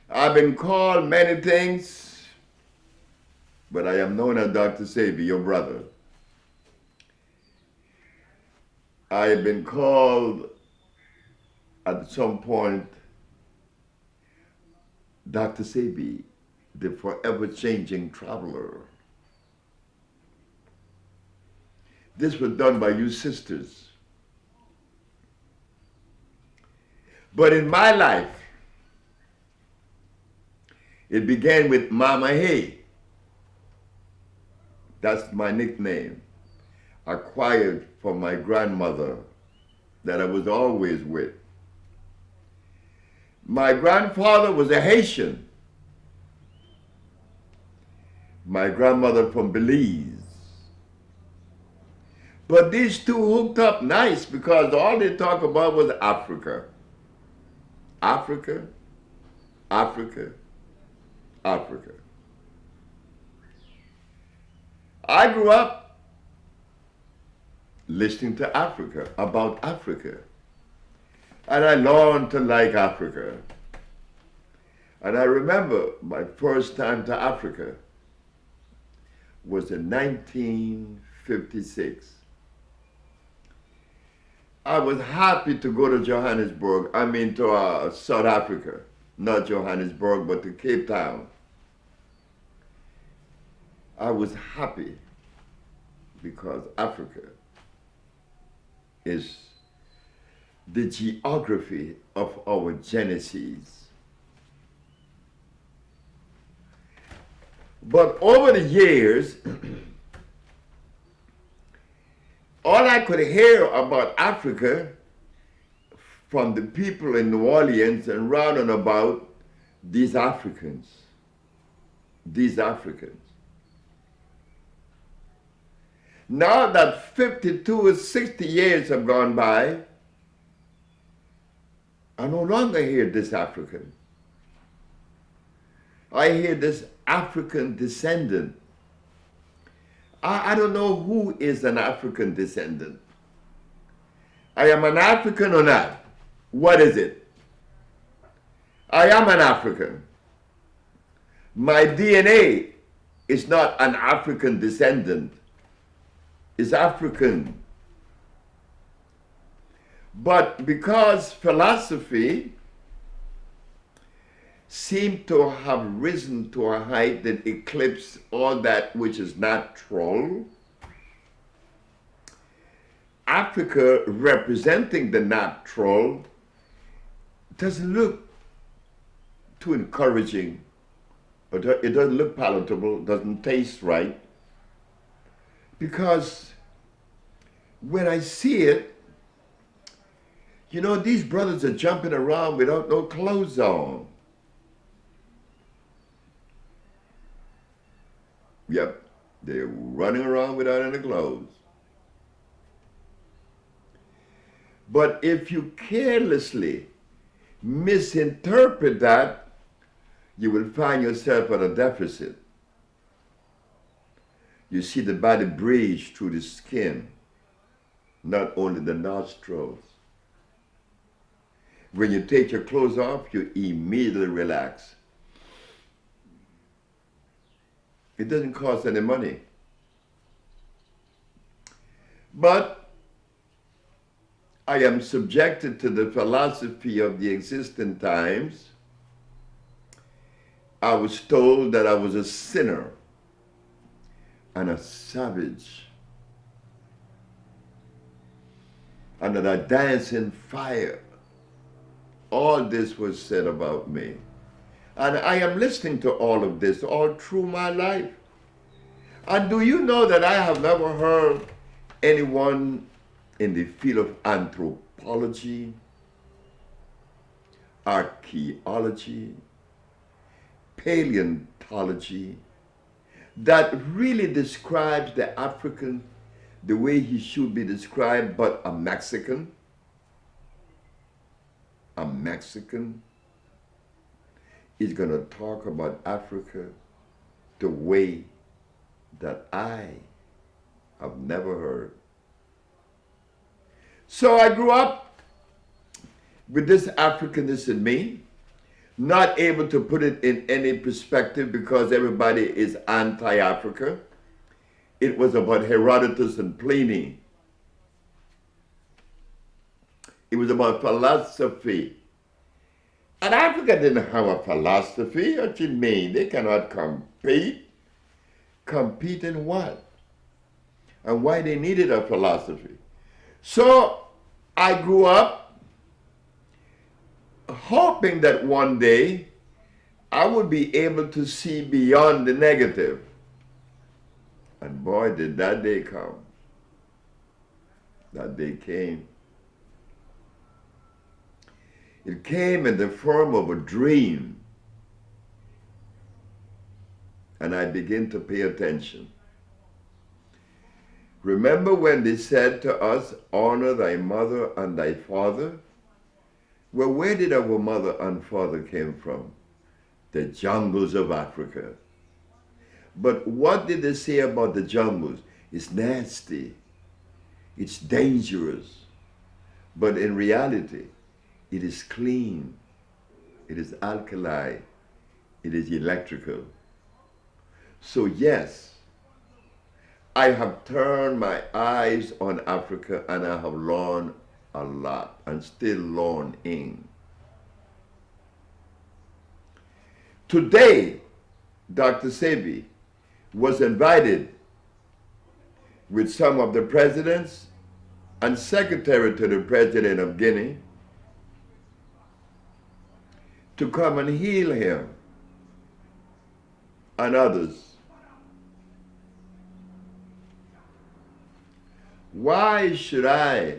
I've been called many things, but I am known as Dr. Sebi, your brother. I have been called at some point Dr. Sebi, the forever changing traveler. This was done by you sisters. But in my life, it began with Mama Hay. That's my nickname, acquired from my grandmother that I was always with. My grandfather was a Haitian. My grandmother from Belize. But these two hooked up nice because all they talk about was Africa. Africa, Africa, Africa. I grew up listening to Africa, about Africa. And I learned to like Africa. And I remember my first time to Africa was in 1956. I was happy to go to Johannesburg, to South Africa, not Johannesburg, but to Cape Town. I was happy because Africa is the geography of our genesis. But over the years, all I could hear about Africa from the people in New Orleans and round and about these Africans. Now that 52 or 60 years have gone by, I no longer hear this African. I hear this African descendant. I don't know who is an African descendant. I am an African or not? What is it? I am an African. My DNA is not an African descendant. It's African. But because philosophy seemed to have risen to a height that eclipsed all that which is natural, Africa representing the natural doesn't look too encouraging. It doesn't look palatable, doesn't taste right. Because when I see it, these brothers are jumping around without no clothes on. Yep, they're running around without any clothes. But if you carelessly misinterpret that, you will find yourself at a deficit. You see the body breathe through the skin, not only the nostrils. When you take your clothes off, you immediately relax. It doesn't cost any money. But I am subjected to the philosophy of the existing times. I was told that I was a sinner and a savage, and that I dance in fire. All this was said about me. And I am listening to all of this all through my life. And do you know that I have never heard anyone in the field of anthropology, archaeology, paleontology, that really describes the African the way he should be described, but a Mexican? A Mexican is going to talk about Africa the way that I have never heard. So I grew up with this Africanness in me, not able to put it in any perspective because everybody is anti-Africa. It was about Herodotus and Pliny. It was about philosophy. And Africa didn't have a philosophy. What you mean? They cannot compete. Compete in what? And why they needed a philosophy. So I grew up hoping that one day I would be able to see beyond the negative. And boy, did that day come. That day came. It came in the form of a dream. And I began to pay attention. Remember when they said to us, honor thy mother and thy father? Well, where did our mother and father came from? The jungles of Africa. But what did they say about the jungles? It's nasty. It's dangerous. But in reality, it is clean. It is alkali. It is electrical. So yes, I have turned my eyes on Africa and I have learned a lot and still learning. Today, Dr. Sebi was invited with some of the presidents and secretary to the president of Guinea to come and heal him and others. Why should I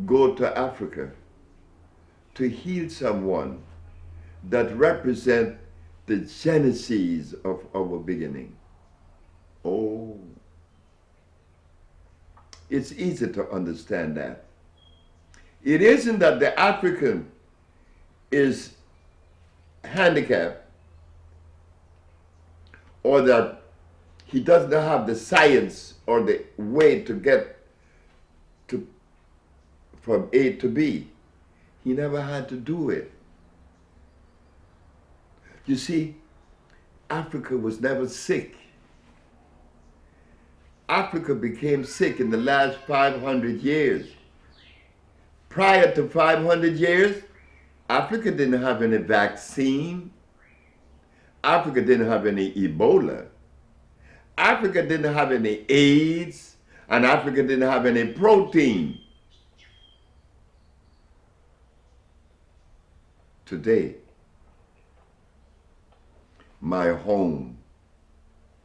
go to Africa to heal someone that represent the genesis of our beginning? Oh, it's easy to understand that. It isn't that the African is handicapped or that he doesn't have the science or the way to get to from A to B. He never had to do it. You see, Africa was never sick. Africa became sick in the last 500 years. Prior to 500 years, Africa didn't have any vaccine. Africa didn't have any Ebola. Africa didn't have any AIDS, and Africa didn't have any protein. Today, my home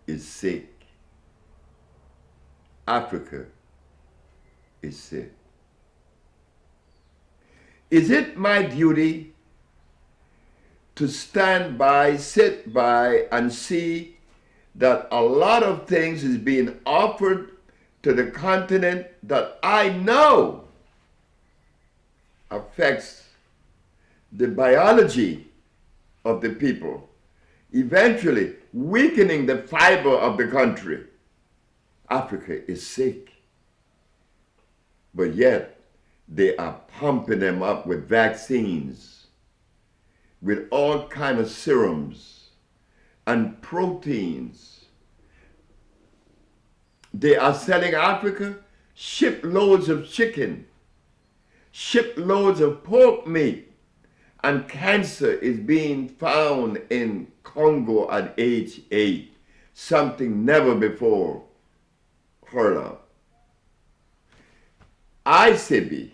is sick. Africa is sick. Is it my duty to stand by, sit by, and see that a lot of things is being offered to the continent that I know affects the biology of the people, eventually weakening the fiber of the country? Africa is sick, but yet they are pumping them up with vaccines, with all kinds of serums and proteins. They are selling Africa shiploads of chicken, shiploads of pork meat, and cancer is being found in Congo at age 8, something never before heard of. Sebi,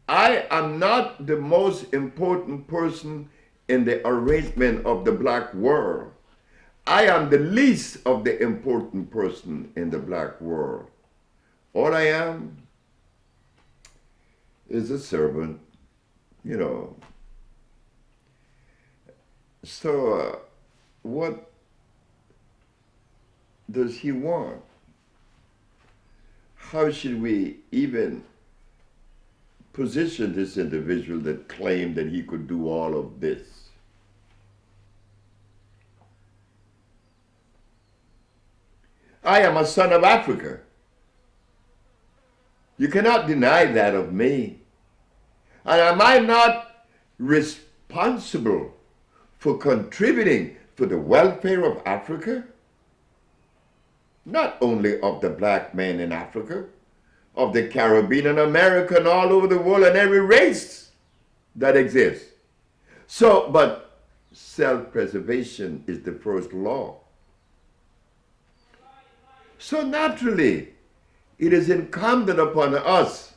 I am not the most important person in the arrangement of the black world. I am the least of the important person in the black world. All I am is a servant, you know. So what does he want? How should we even position this individual that claimed that he could do all of this? I am a son of Africa. You cannot deny that of me. And am I not responsible responsible for contributing to the welfare of Africa? Not only of the black men in Africa, of the Caribbean and American, all over the world, and every race that exists. So, but self-preservation is the first law. So naturally, it is incumbent upon us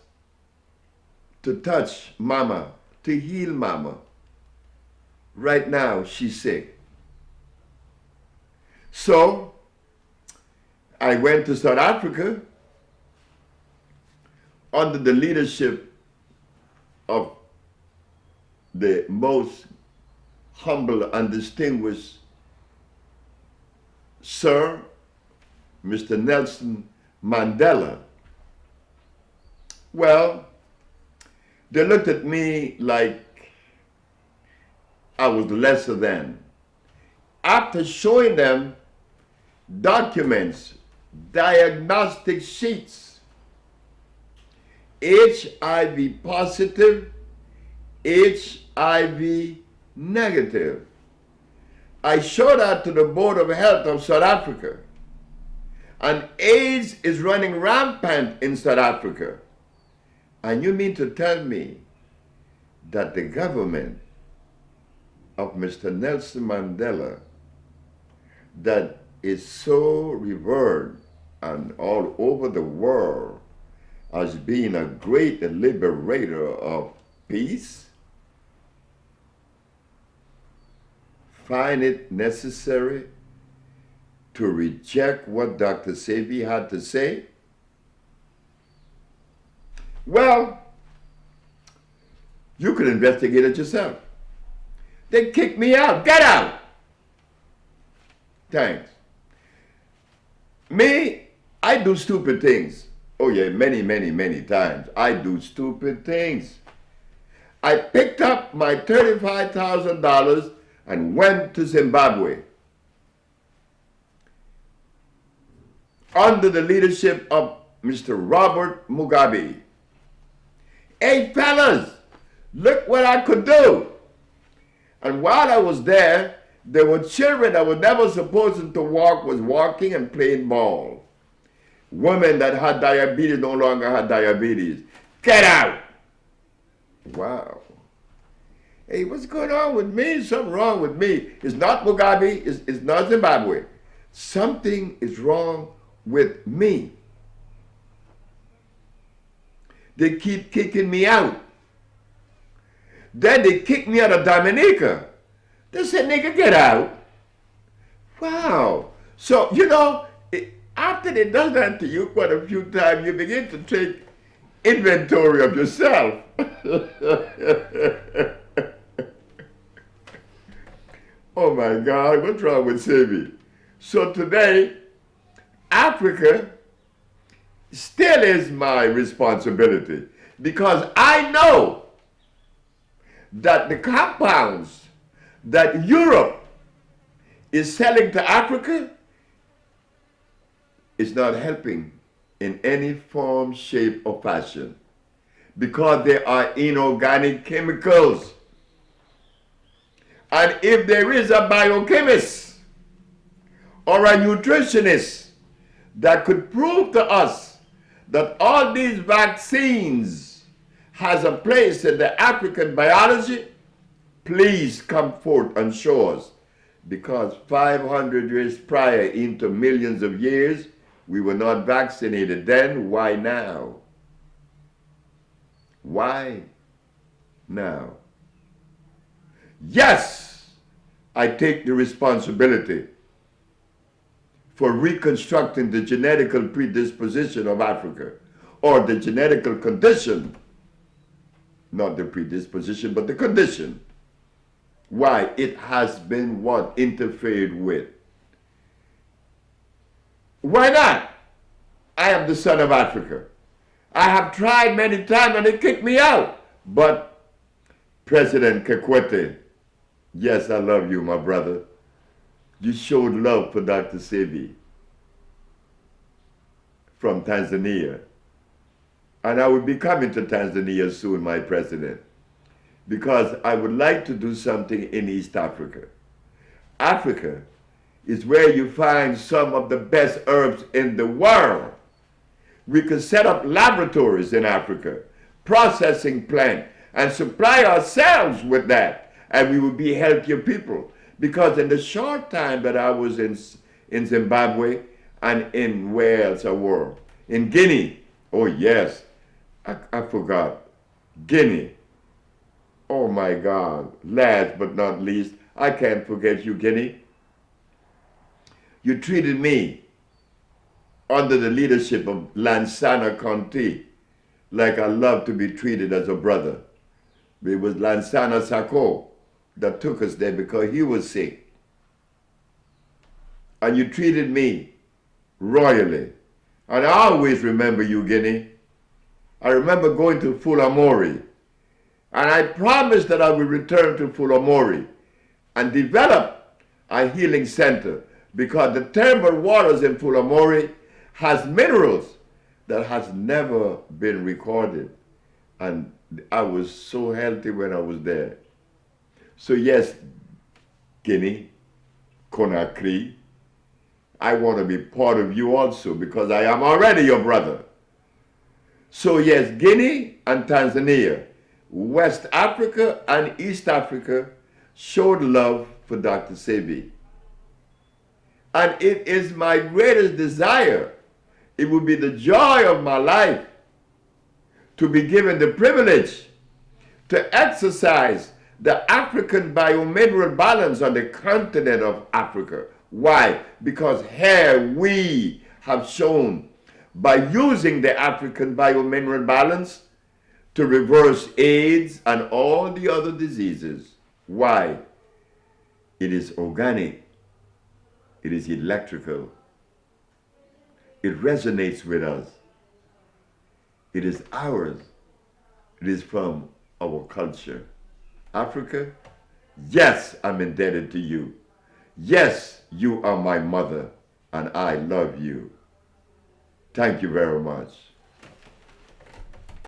to touch Mama, to heal Mama. Right now, she's sick. So, I went to South Africa under the leadership of the most humble and distinguished Sir, Mr. Nelson Mandela. Well, they looked at me like I was lesser than. After showing them documents, diagnostic sheets, HIV positive, HIV negative. I showed that to the Board of Health of South Africa. And AIDS is running rampant in South Africa. And you mean to tell me that the government of Mr. Nelson Mandela, that is so revered and all over the world as being a great liberator of peace, find it necessary to reject what Dr. Sebi had to say? Well, you could investigate it yourself. They kicked me out. Get out! Thanks. Me, I do stupid things. Oh yeah, many, many, many times. I do stupid things. I picked up my $35,000 and went to Zimbabwe under the leadership of Mr. Robert Mugabe. Hey fellas, look what I could do. And while I was there were children that were never supposed to walk was walking and playing ball. Women that had diabetes no longer had diabetes. Get out! Wow. Hey, what's going on with me? Something wrong with me. It's not Mugabe, it's not Zimbabwe. Something is wrong with me. They keep kicking me out. Then they kicked me out of Dominica. They said, nigga, get out. Wow. So, you know, after they done that to you quite a few times, you begin to take inventory of yourself. Oh my God, what's wrong with Sebi? So today, Africa still is my responsibility because I know that the compounds that Europe is selling to Africa is not helping in any form, shape, or fashion because they are inorganic chemicals. And if there is a biochemist or a nutritionist that could prove to us that all these vaccines has a place in the African biology, please come forth and show us. Because 500 years prior into millions of years, we were not vaccinated then. Why now? Why now? Yes, I take the responsibility for reconstructing the genetical predisposition of Africa, or the genetical condition, not the predisposition, but the condition. Why? It has been what? Interfered with. Why not? I am the son of Africa. I have tried many times and they kicked me out. But President Kikwete, yes, I love you, my brother. You showed love for Dr. Sebi from Tanzania. And I will be coming to Tanzania soon, my president. because I would like to do something in East Africa. Africa is where you find some of the best herbs in the world. We could set up laboratories in Africa, processing plant, and supply ourselves with that, and we would be healthier people. Because in the short time that I was in Zimbabwe and in where else I were, in Guinea, oh yes, I forgot, Guinea. Oh my God, last but not least, I can't forget you, Guinea. You treated me under the leadership of Lansana Conté like I love to be treated as a brother. It was Lansana Sako that took us there because he was sick. And you treated me royally. And I always remember you, Guinea. I remember going to Fulamori. And I promised that I would return to Fulamori and develop a healing center because the terrible waters in Fulamori has minerals that has never been recorded. And I was so healthy when I was there. So yes, Guinea, Conakry, I want to be part of you also because I am already your brother. So yes, Guinea and Tanzania, West Africa and East Africa showed love for Dr. Sebi. And it is my greatest desire, it would be the joy of my life to be given the privilege to exercise the African biomineral balance on the continent of Africa. Why? Because here we have shown by using the African biomineral balance to reverse AIDS and all the other diseases. Why? It is organic. It is electrical. It resonates with us. It is ours. It is from our culture. Africa, yes, I'm indebted to you. Yes, you are my mother, and I love you. Thank you very much.